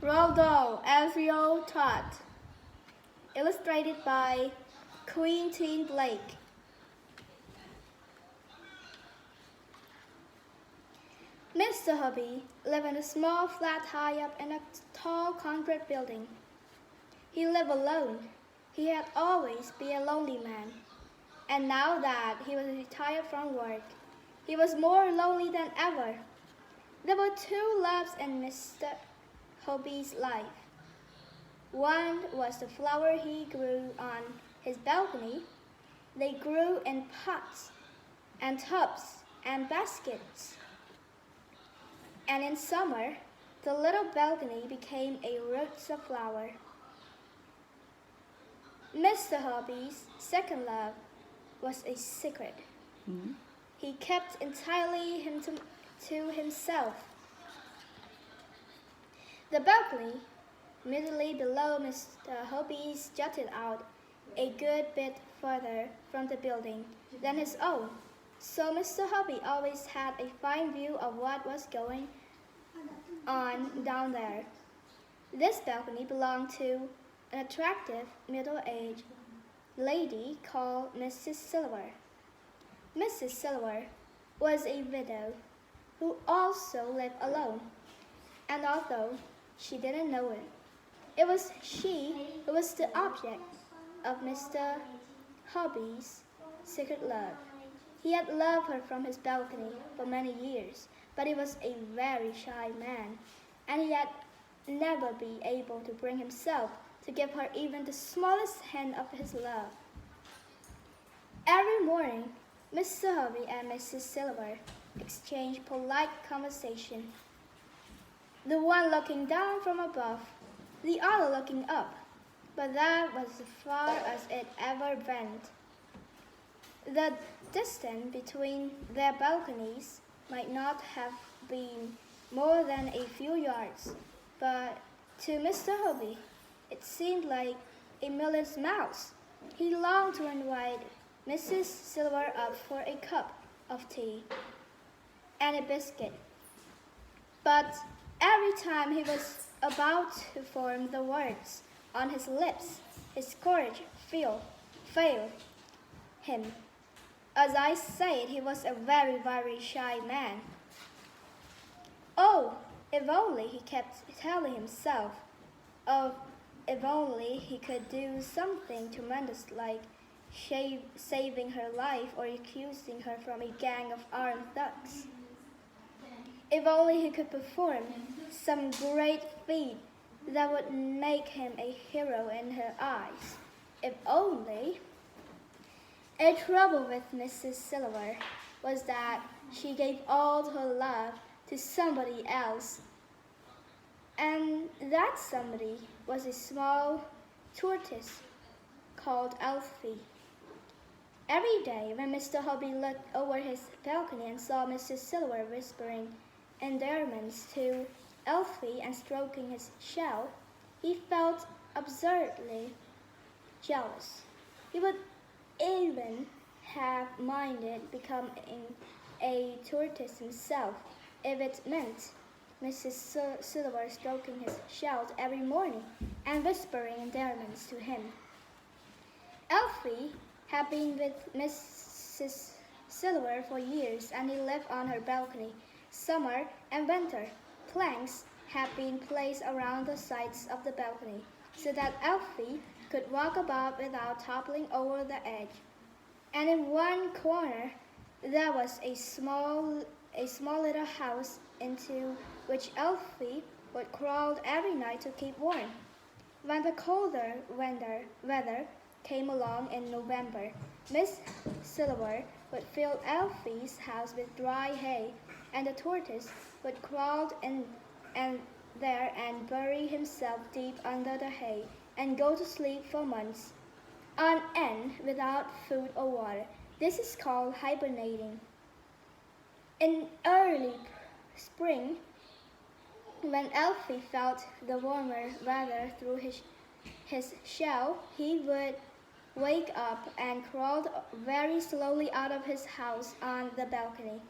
Rodle, Alfio Todd. Illustrated by Quentin Blake. Mr. Hobby lived in a small flat high up in a tall concrete building. He lived alone. He had always been a lonely man. And now that he was retired from work, he was more lonely than ever. There were two loves in Mr. Hobby's life. One was the flower he grew on his balcony. They grew in pots and tubs and baskets. And in summer, the little balcony became a roots of flower. Mr. Hobby's second love was a secret. He kept entirely to himself. The balcony immediately below Mr. Hobby's jutted out a good bit further from the building than his own, so Mr. Hobby always had a fine view of what was going on down there. This balcony belonged to an attractive middle-aged lady called Mrs. Silver. Mrs. Silver was a widow who also lived alone, and although she didn't know it, it was she who was the object of Mr. Hobby's secret love. He had loved her from his balcony for many years, but he was a very shy man, and he had never been able to bring himself to give her even the smallest hint of his love. Every morning, Mr. Hobby and Mrs. Silver exchanged polite conversation, the one looking down from above, the other looking up, but that was as far as it ever went. The distance between their balconies might not have been more than a few yards, but to Mr. Hobby, it seemed like a million miles. He longed to invite Mrs. Silver up for a cup of tea and a biscuit. But every time he was about to form the words on his lips, his courage failed him. As I said, he was a very, very shy man. Oh, if only, he kept telling himself. Oh, if only he could do something tremendous like saving her life or accusing her from a gang of armed thugs. If only he could perform some great feat that would make him a hero in her eyes. If only. A trouble with Mrs. Silver was that she gave all her love to somebody else, and that somebody was a small tortoise called Elfie. Every day when Mr. Hobby looked over his balcony and saw Mrs. Silver whispering endearments to Elfie and stroking his shell, he felt absurdly jealous. He would even have minded becoming a tortoise himself if it meant Mrs. Silver stroking his shell every morning and whispering endearments to him. Elfie had been with Mrs. Silver for years, and he lived on her balcony. Summer and winter, planks had been placed around the sides of the balcony so that Elfie could walk about without toppling over the edge. And in one corner there was a small little house into which Elfie would crawl every night to keep warm. When the colder weather came along in November, Miss Silver would fill Elfie's house with dry hay, and the tortoise would crawl in and there and bury himself deep under the hay and go to sleep for months on end without food or water. This is called hibernating. In early spring, when Elfie felt the warmer weather through his shell, he would wake up and crawl very slowly out of his house on the balcony.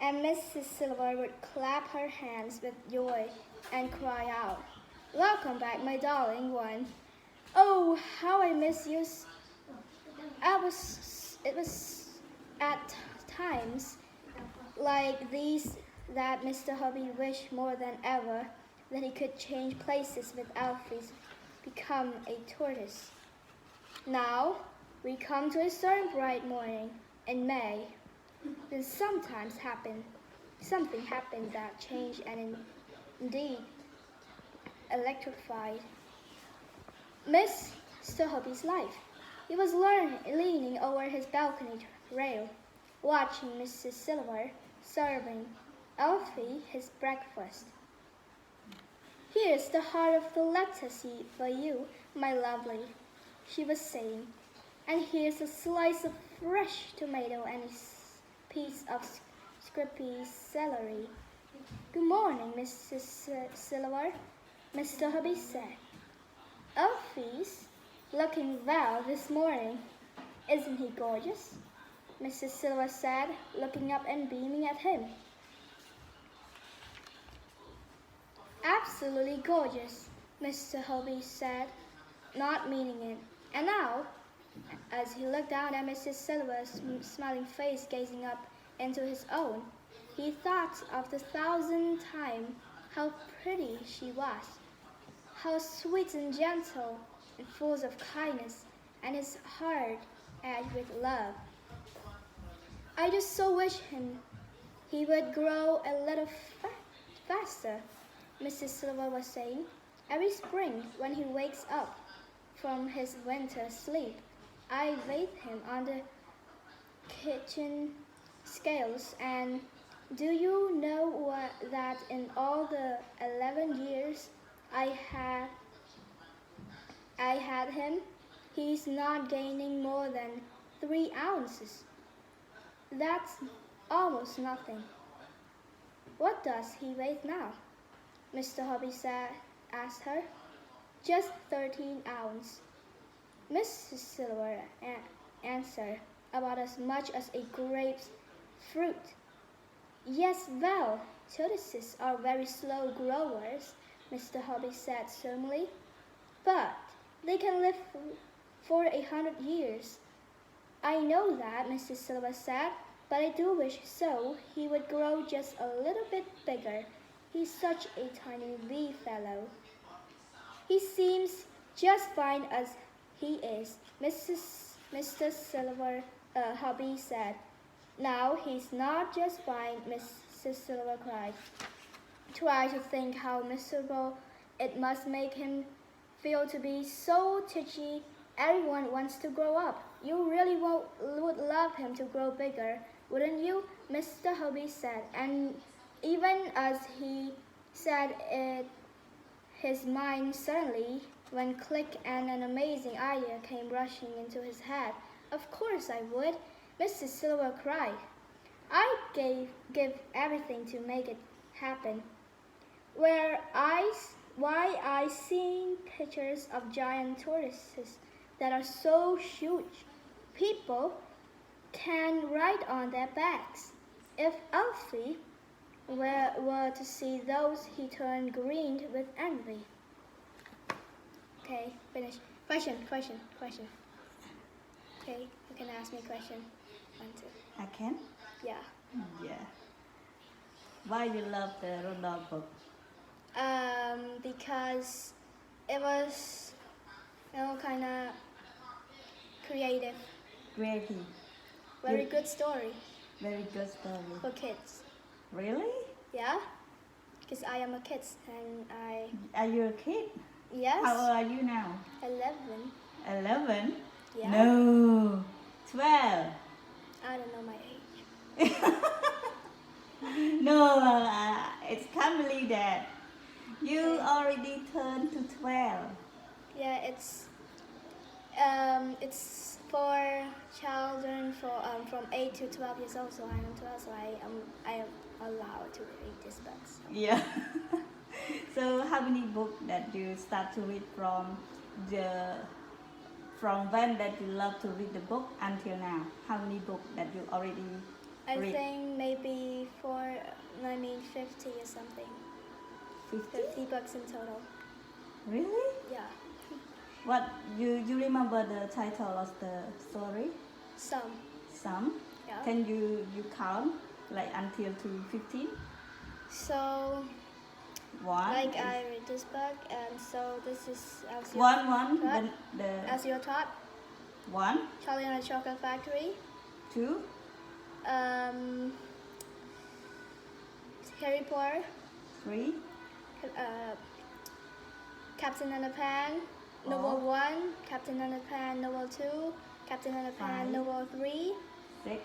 and Mrs. Silver would clap her hands with joy and cry out, "Welcome back, my darling one. Oh, how I miss you." It was at times like these that Mr. Hobby wished more than ever that he could change places with Alfie, become a tortoise. Now we come to a certain bright morning in May. Then something happened that changed and indeed electrified Mr. Hobby's life. He was leaning over his balcony rail, watching Mrs. Silver serving Alfie his breakfast. "Here's the heart of the lettuce for you, my lovely," she was saying, "and here's a slice of fresh tomato and a piece of scrimpy celery." "Good morning, Mrs. Silver," Mr. Hobby said. "Alfie's looking well this morning. Isn't he gorgeous?" Mrs. Silver said, looking up and beaming at him. "Absolutely gorgeous," Mr. Hobby said, not meaning it. And now, as he looked down at Mrs. Silver's smiling face gazing up into his own, he thought of the 1,000th time how pretty she was, how sweet and gentle and full of kindness, and his heart edged with love. "I just so wish he would grow a little faster," Mrs. Silver was saying. "Every spring when he wakes up from his winter sleep, I weigh him on the kitchen scales, and do you know that in all the 11 years I had him, he's not gaining more than 3 ounces. That's almost nothing." "What does he weigh now?" Mr. Hobby asked her. "Just 13 ounces," Mrs. Silver answered. "About as much as a grapefruit." "Yes, well, tortoises are very slow growers," Mr. Hobby said solemnly. "But they can live for 100 years." "I know that," Mrs. Silver said, "but I do wish so he would grow just a little bit bigger. He's such a tiny wee fellow." "He seems just fine as he is," Mr. Silver Hobby said. "Now he's not just fine," Mrs. Silver cried. "Try to think how miserable it must make him feel to be so titchy. Everyone wants to grow up. You really would love him to grow bigger, wouldn't you?" Mr. Hobby said, and even as he said it, his mind suddenly went click and an amazing idea came rushing into his head. "Of course I would," Mrs. Silver cried. "I'd give everything to make it happen. Why, I've seen pictures of giant tortoises that are so huge, people can ride on their backs. If Alfie were to see those, he'd turn green with envy." Okay, finish. Question. Okay, you can ask me a question. 1, 2. I can? Yeah. Yeah. Why you love the Rodle book? Because it was, kind of creative. Creative. Very good story Very good story. for kids. Really? Yeah? Because I am a kid and Are you a kid? Yes. How old are you now? 11. 11? Yeah. No. 12. I don't know my age. No, it's can't believe that. You already turned to 12. Yeah, it's for children from 8 to 12 years old. So I am 12, so I am allowed to read this book. So. Yeah. So how many books that you start to read from when that you love to read the book until now? How many books that you already I Read. think maybe 50 or something. 50? 50 bucks in total. Really? Yeah. What you remember the title of the story? Some. Some? Yeah. Can you count like until to 15? So, One. like I read this book, and so this is as your One. thought. The As your thought. one. Charlie and the Chocolate Factory. 2. Harry Potter. 3. Captain Underpants. Four. Novel 1. Captain Underpants. Novel 2. Captain Underpants. Five. Novel 3. 6.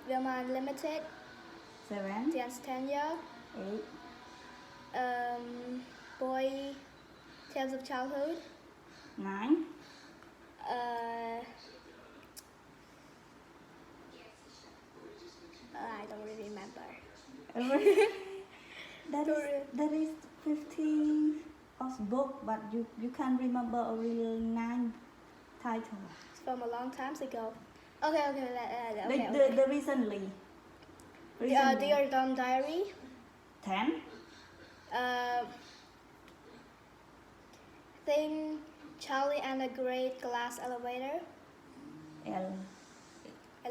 Vilma Unlimited. 7. The Tanya. 8. Boy Tales of Childhood. 9. I don't really remember. That is 15 of book, but you can't remember only 9 titles. It's from a long time ago. Okay. The recently. Dear Dumb Diary. 10. Thing Charlie and the Great Glass Elevator.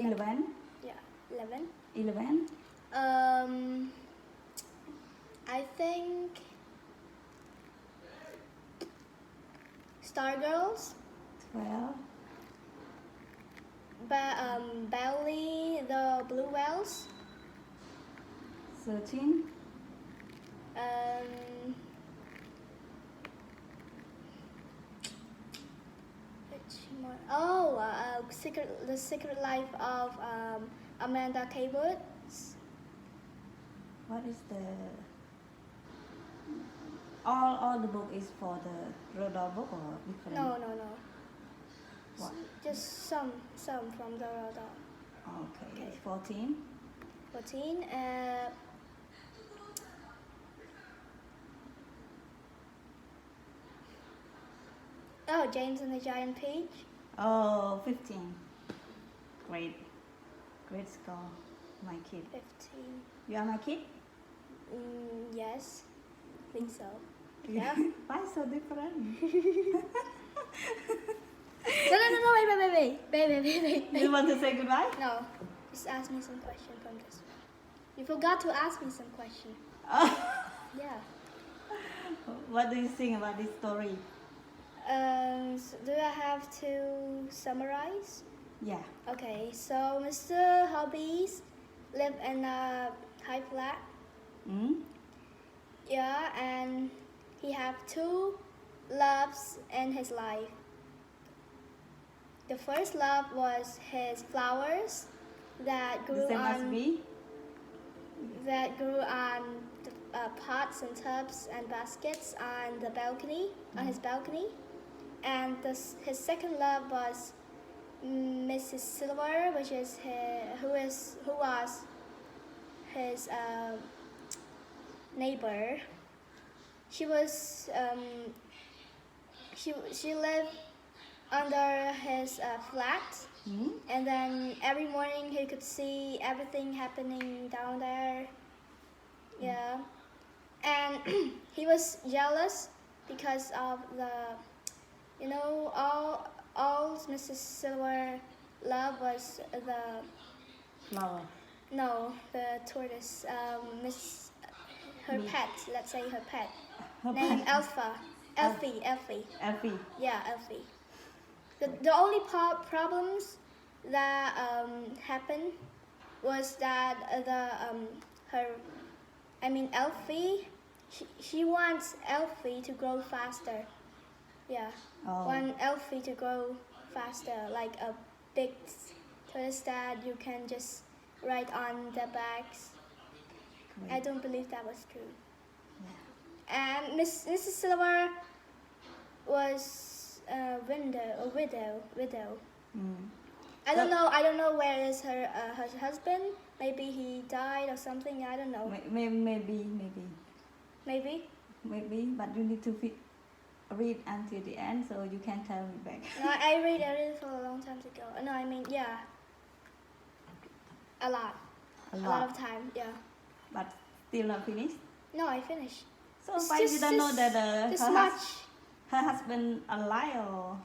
11. Yeah, 11. 11. I think Stargirls. 12. Belly the Blue Whales. 13. The Secret Life of Amanda Cabot. What is the all the book is for the Rodle book or different? No. What? Just some from the Rodle. Okay. 14. 14. James and the Giant Peach. Oh, 15. Great score, my kid. 15. You are my kid? Yes, I think so. Yeah. Why so different? No, wait. You want to say goodbye? No, just ask me some question from this one. You forgot to ask me some question. Yeah. What do you think about this story? Do I have to summarize? Yeah. Okay, so Mr. Hobbies live in a high flat. Yeah, and he have 2 loves in his life. The first love was his flowers that grew The same as on me? Pots and tubs and baskets on the balcony, on his balcony. And his second love was Mrs. Silver, which is who was his neighbor. She was she lived under his flat, and then every morning he could see everything happening down there. Yeah, and he was jealous because of the, all Mrs. Silver love was the Flower. the tortoise. Her pet. Let's say her pet. Her Named pet. Elfie. Effie. Yeah, Elfie. The only problems that happened was that Elfie. She wants Elfie to grow faster. Yeah. Oh. Want Elfie to grow faster, like a big tortoise that you can just ride on the backs. Great. I don't believe that was true. Yeah. And Mrs. Silver was a widow. I don't know where is her husband. Maybe he died or something. I don't know. Maybe. Maybe. But you need to read until the end so you can tell me back. No, I read it for a long time ago. No, I mean, yeah. A lot. A A lot. lot of time, yeah. But still not finished. No, I finished. So It's why you don't know that this her, much. her husband alive or?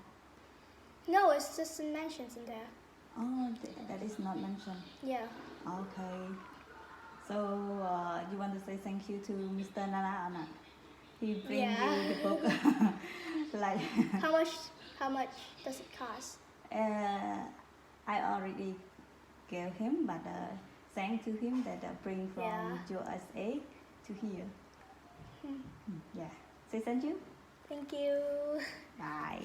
No, it's just mentions in there. Oh, that is not mentioned. Yeah. Okay. So you want to say thank you to Mr. Nana or not? He bring Yeah. you the book. Like. How much does it cost? I already gave him, but thank to him that bring from Yeah. USA to here. Hmm. Yeah. Say thank you. Thank you. Bye.